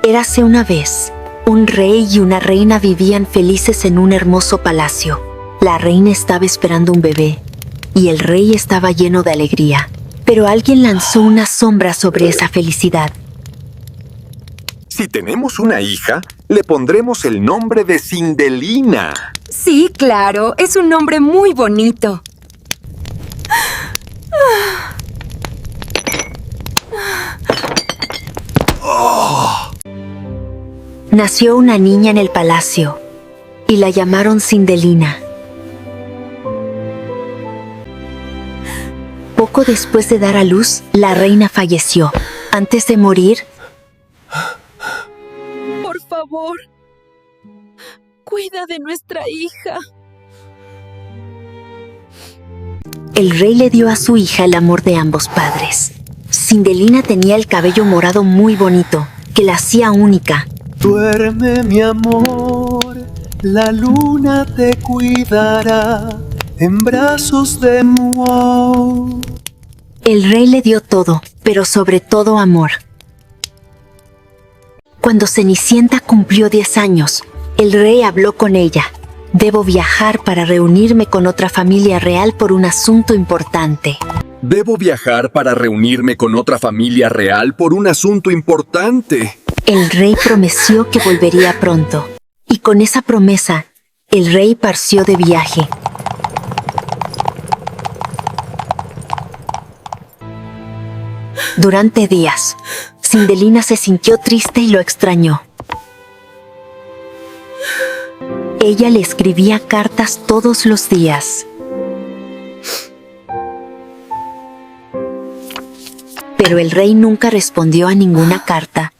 Érase una vez, un rey y una reina vivían felices en un hermoso palacio. La reina estaba esperando un bebé y el rey estaba lleno de alegría. Pero alguien lanzó una sombra sobre esa felicidad. Si tenemos una hija, le pondremos el nombre de Cindelina. Sí, claro, es un nombre muy bonito. Nació una niña en el palacio y la llamaron Cindelina. Poco después de dar a luz, la reina falleció. Antes de morir, Por favor, cuida de nuestra hija. el rey le dio a su hija el amor de ambos padres. Cindelina tenía el cabello morado muy bonito, que la hacía única. Duerme, mi amor, la luna te cuidará en brazos de Muau. El rey le dio todo, pero sobre todo amor. Cuando Cenicienta cumplió 10 años, el rey habló con ella. Debo viajar para reunirme con otra familia real por un asunto importante. Debo viajar para reunirme con otra familia real por un asunto importante. El rey prometió que volvería pronto. Y con esa promesa, el rey partió de viaje. Durante días, Cindelina se sintió triste y lo extrañó. Ella le escribía cartas todos los días. Pero el rey nunca respondió a ninguna carta.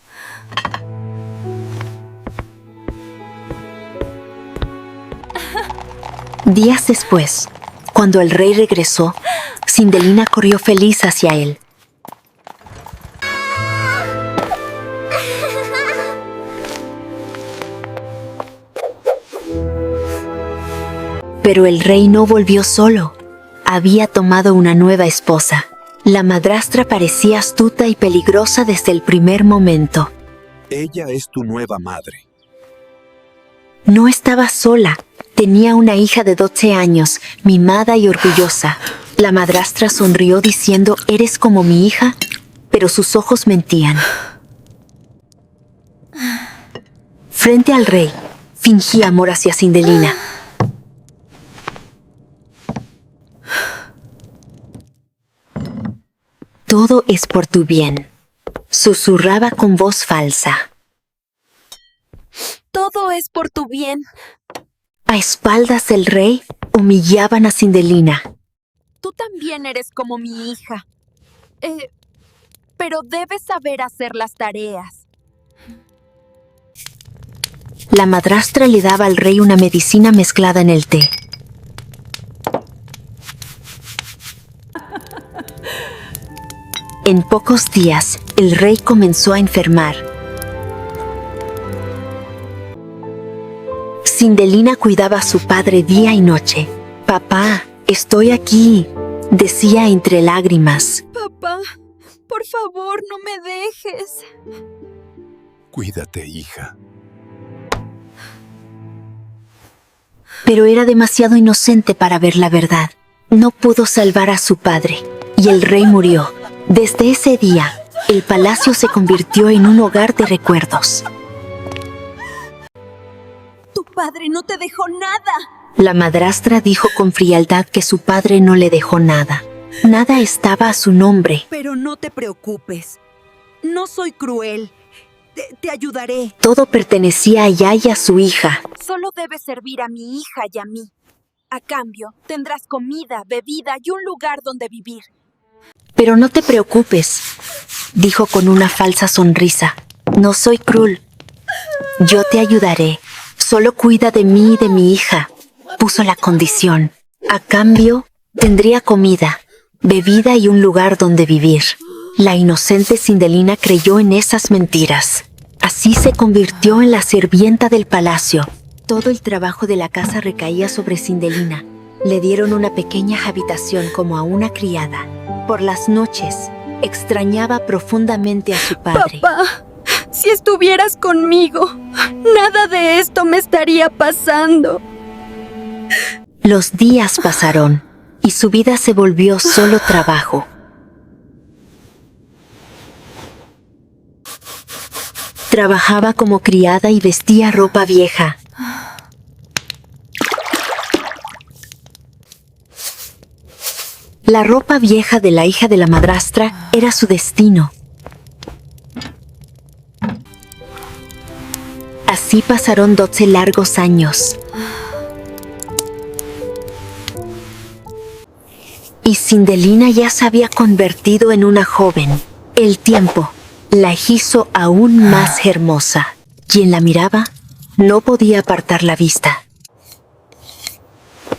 Días después, cuando el rey regresó, Cindelina corrió feliz hacia él. Pero el rey no volvió solo. Había tomado una nueva esposa. La madrastra parecía astuta y peligrosa desde el primer momento. Ella es tu nueva madre. No estaba sola. Tenía una hija de 12 años, mimada y orgullosa. La madrastra sonrió diciendo, «¿Eres como mi hija?» Pero sus ojos mentían. Frente al rey, fingía amor hacia Cindelina. «Todo es por tu bien», susurraba con voz falsa. Todo es por tu bien. A espaldas del rey, humillaban a Cindelina. Tú también eres como mi hija. Pero debes saber hacer las tareas. La madrastra le daba al rey una medicina mezclada en el té. En pocos días, el rey comenzó a enfermar. Cindelina cuidaba a su padre día y noche. «Papá, estoy aquí», decía entre lágrimas. Papá, por favor, no me dejes. Cuídate, hija. Pero era demasiado inocente para ver la verdad. No pudo salvar a su padre, y el rey murió. Desde ese día, el palacio se convirtió en un hogar de recuerdos. Tu padre no te dejó nada. La madrastra dijo con frialdad que su padre no le dejó nada. Nada estaba a su nombre. Pero no te preocupes. No soy cruel. Te ayudaré. Todo pertenecía a ella y a su hija. Solo debes servir a mi hija y a mí. A cambio, tendrás comida, bebida y un lugar donde vivir. Pero no te preocupes, dijo con una falsa sonrisa. No soy cruel. Yo te ayudaré. Solo cuida de mí y de mi hija. Puso la condición. A cambio, tendría comida, bebida y un lugar donde vivir. La inocente Cindelina creyó en esas mentiras. Así se convirtió en la sirvienta del palacio. Todo el trabajo de la casa recaía sobre Cindelina. Le dieron una pequeña habitación como a una criada. Por las noches, extrañaba profundamente a su padre. Papá, Si estuvieras conmigo, nada de esto me estaría pasando. Los días pasaron y su vida se volvió solo trabajo. Trabajaba como criada y vestía ropa vieja. La ropa vieja de la hija de la madrastra era su destino. Así pasaron 12 largos años. Y Cindelina ya se había convertido en una joven. El tiempo la hizo aún más hermosa. Quien la miraba no podía apartar la vista.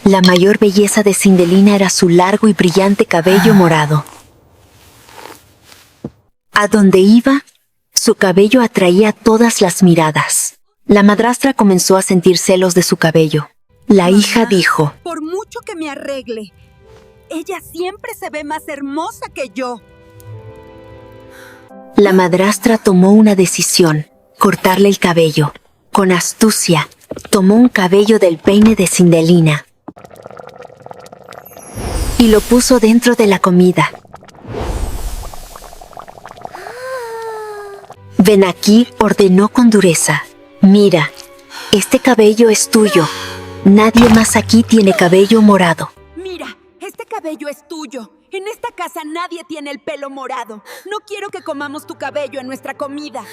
La mayor belleza de Cindelina era su largo y brillante cabello morado. A donde iba, su cabello atraía todas las miradas. La madrastra comenzó a sentir celos de su cabello. La hija dijo: Por mucho que me arregle, ella siempre se ve más hermosa que yo. La madrastra tomó una decisión: cortarle el cabello. Con astucia, tomó un cabello del peine de Cindelina y lo puso dentro de la comida. Ven aquí, ordenó con dureza. Mira, este cabello es tuyo. Nadie más aquí tiene cabello morado. Mira, este cabello es tuyo. En esta casa nadie tiene el pelo morado. No quiero que comamos tu cabello en nuestra comida.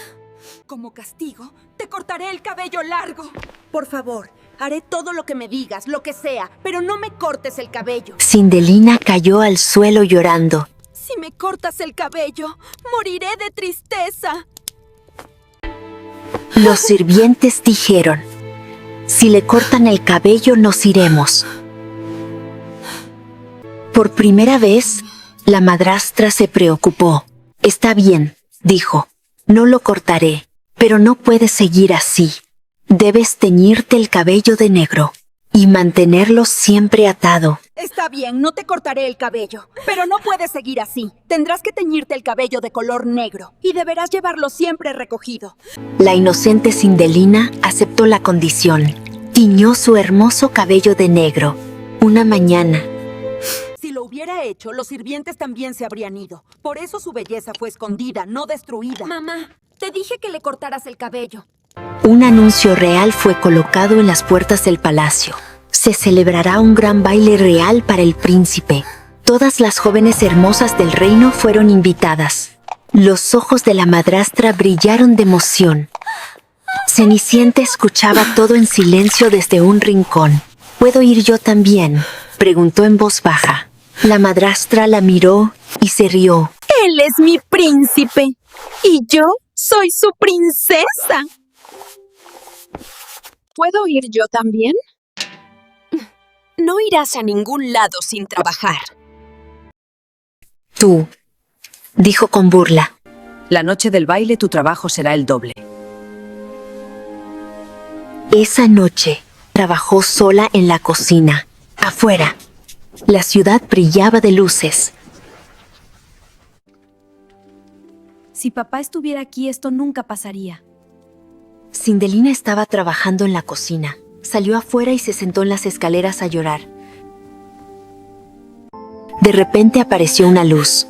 Como castigo, te cortaré el cabello largo. Por favor, haré todo lo que me digas, lo que sea, pero no me cortes el cabello. Cindelina cayó al suelo llorando. Si me cortas el cabello, moriré de tristeza. Los sirvientes dijeron: si le cortan el cabello, nos iremos. Por primera vez, la madrastra se preocupó. Está bien, dijo, no lo cortaré, pero no puedes seguir así. Debes teñirte el cabello de negro y mantenerlo siempre atado. Está bien, no te cortaré el cabello, pero no puedes seguir así. Tendrás que teñirte el cabello de color negro y deberás llevarlo siempre recogido. La inocente Cindelina aceptó la condición. Tiñó su hermoso cabello de negro. Una mañana, Si lo hubiera hecho, los sirvientes también se habrían ido. Por eso su belleza fue escondida, no destruida. Mamá, te dije que le cortaras el cabello. un anuncio real fue colocado en las puertas del palacio. Se celebrará un gran baile real para el príncipe. Todas las jóvenes hermosas del reino fueron invitadas. Los ojos de la madrastra brillaron de emoción. Cenicienta escuchaba todo en silencio desde un rincón. ¿Puedo ir yo también?, preguntó en voz baja. La madrastra la miró y se rió. Él es mi príncipe y yo soy su princesa. ¿Puedo ir yo también? No irás a ningún lado sin trabajar. Tú, dijo con burla. La noche del baile tu trabajo será el doble. Esa noche, trabajó sola en la cocina. Afuera, la ciudad brillaba de luces. Si papá estuviera aquí, esto nunca pasaría. Cindelina estaba trabajando en la cocina. Salió afuera y se sentó en las escaleras a llorar. De repente apareció una luz.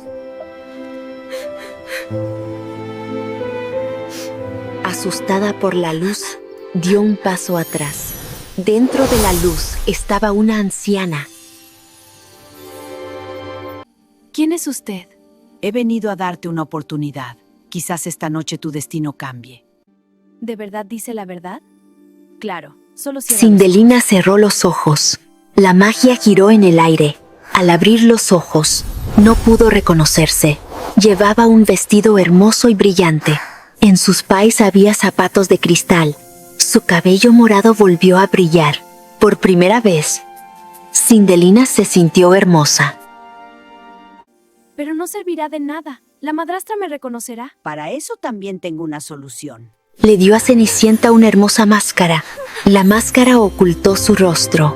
Asustada por la luz, dio un paso atrás. Dentro de la luz estaba una anciana. ¿Quién es usted? He venido a darte una oportunidad. Quizás esta noche tu destino cambie. ¿De verdad dice la verdad? Claro, solo cierra los Cindelina cerró los ojos. La magia giró en el aire. Al abrir los ojos, no pudo reconocerse. Llevaba un vestido hermoso y brillante. En sus pies había zapatos de cristal. Su cabello morado volvió a brillar. Por primera vez, Cindelina se sintió hermosa. ojos. Pero no servirá de nada. La madrastra me reconocerá. Para eso también tengo una solución. Le dio a Cenicienta una hermosa máscara. La máscara ocultó su rostro.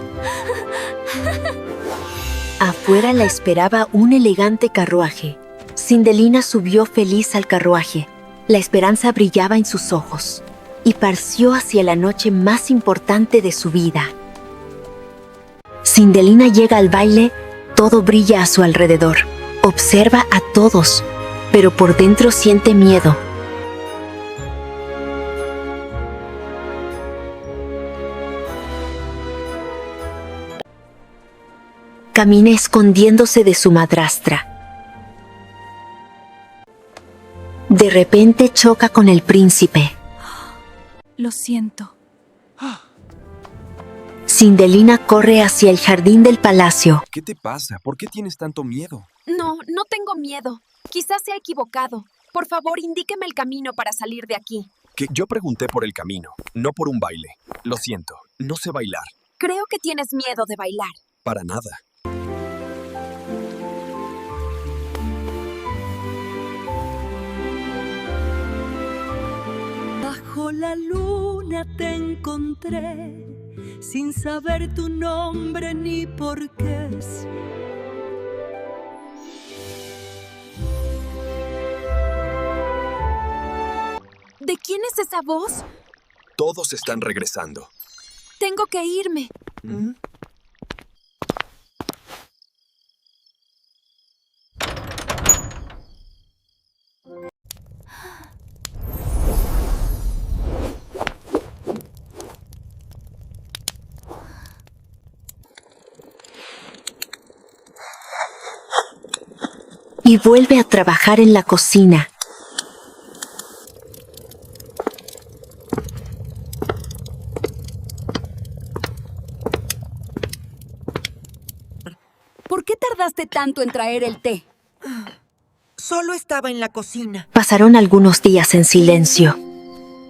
Afuera la esperaba un elegante carruaje. Cindelina subió feliz al carruaje. La esperanza brillaba en sus ojos y partió hacia la noche más importante de su vida. Cindelina llega al baile, todo brilla a su alrededor. Observa a todos, pero por dentro siente miedo. Camina escondiéndose de su madrastra. De repente choca con el príncipe. Lo siento. Cindelina corre hacia el jardín del palacio. ¿Qué te pasa? ¿Por qué tienes tanto miedo? No, no tengo miedo. Quizás se ha equivocado. Por favor, indíqueme el camino para salir de aquí. Que yo pregunté por el camino, no por un baile. Lo siento, no sé bailar. Creo que tienes miedo de bailar. Para nada. Bajo la luna te encontré, sin saber tu nombre ni por qué es. ¿De quién es esa voz? Todos están regresando. Tengo que irme. Y vuelve a trabajar en la cocina. ¿Por qué tardaste tanto en traer el té? Solo estaba en la cocina. Pasaron algunos días en silencio.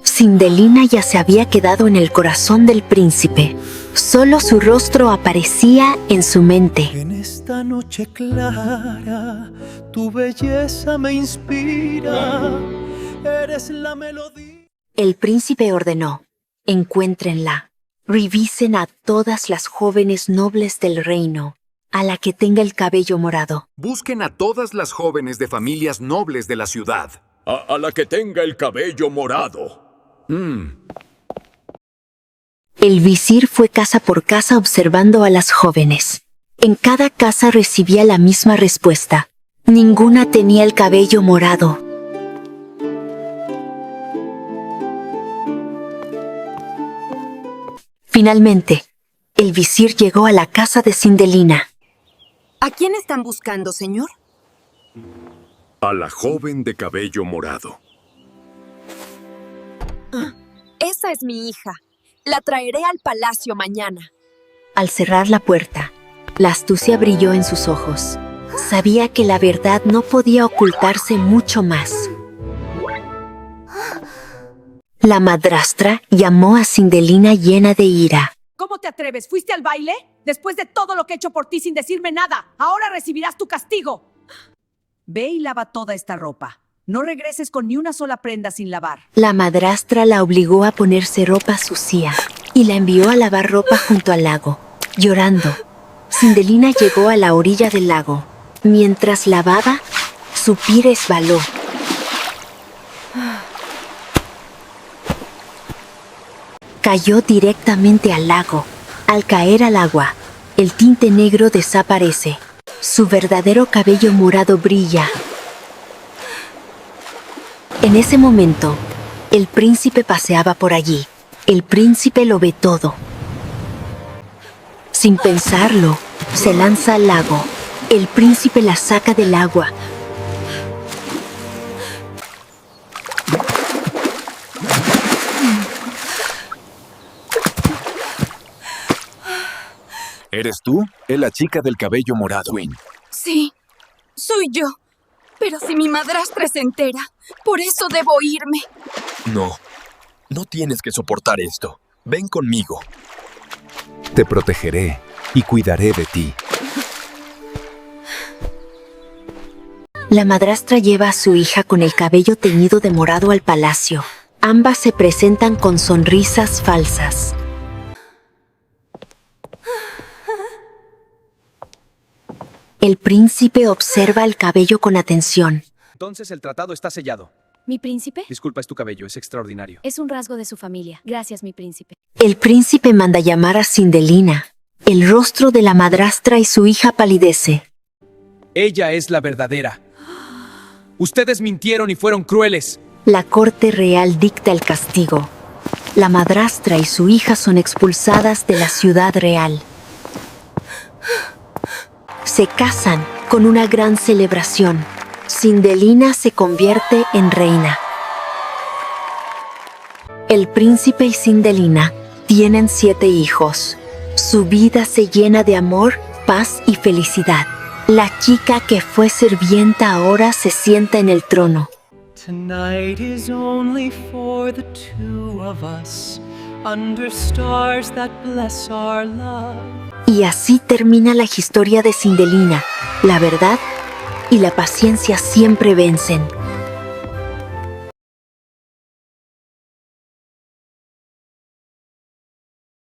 Cindelina ya se había quedado en el corazón del príncipe. Solo su rostro aparecía en su mente. En esta noche clara, tu belleza me inspira. Eres la melodía. El príncipe ordenó: encuéntrenla. Revisen a todas las jóvenes nobles del reino, a la que tenga el cabello morado. Busquen a todas las jóvenes de familias nobles de la ciudad. A la que tenga el cabello morado. El visir fue casa por casa observando a las jóvenes. En cada casa recibía la misma respuesta. Ninguna tenía el cabello morado. Finalmente, el visir llegó a la casa de Cindelina. ¿A quién están buscando, señor? A la joven de cabello morado. Esa es mi hija. La traeré al palacio mañana. Al cerrar la puerta, la astucia brilló en sus ojos. Sabía que la verdad no podía ocultarse mucho más. La madrastra llamó a Cindelina llena de ira. ¿Cómo te atreves? ¿Fuiste al baile? Después de todo lo que he hecho por ti sin decirme nada, ahora recibirás tu castigo. Ve y lava toda esta ropa. No regreses con ni una sola prenda sin lavar. La madrastra la obligó a ponerse ropa sucia y la envió a lavar ropa junto al lago. Llorando, Cindelina llegó a la orilla del lago. Mientras lavaba, su pie resbaló. Cayó directamente al lago. Al caer al agua, el tinte negro desaparece. Su verdadero cabello morado brilla. En ese momento, el príncipe paseaba por allí. El príncipe lo ve todo. Sin pensarlo, se lanza al lago. El príncipe la saca del agua. ¿Eres tú? Es la chica del cabello morado. Queen. Sí, soy yo. Pero si mi madrastra se entera, por eso debo irme. No, no tienes que soportar esto. Ven conmigo. Te protegeré y cuidaré de ti. La madrastra lleva a su hija con el cabello teñido de morado al palacio. Ambas se presentan con sonrisas falsas. El príncipe observa el cabello con atención. Entonces el tratado está sellado. ¿Mi príncipe? Disculpa, es tu cabello, es extraordinario. Es un rasgo de su familia. Gracias, mi príncipe. El príncipe manda llamar a Cindelina. El rostro de la madrastra y su hija palidece. Ella es la verdadera. Ustedes mintieron y fueron crueles. La corte real dicta el castigo. La madrastra y su hija son expulsadas de la ciudad real. Se casan con una gran celebración. Cindelina se convierte en reina. El príncipe y Cindelina tienen 7 hijos. Su vida se llena de amor, paz y felicidad. La chica que fue sirvienta ahora se sienta en el trono. Tonight is only for the two of us, under stars that bless our love. Y así termina la historia de Cindelina. La verdad y la paciencia siempre vencen.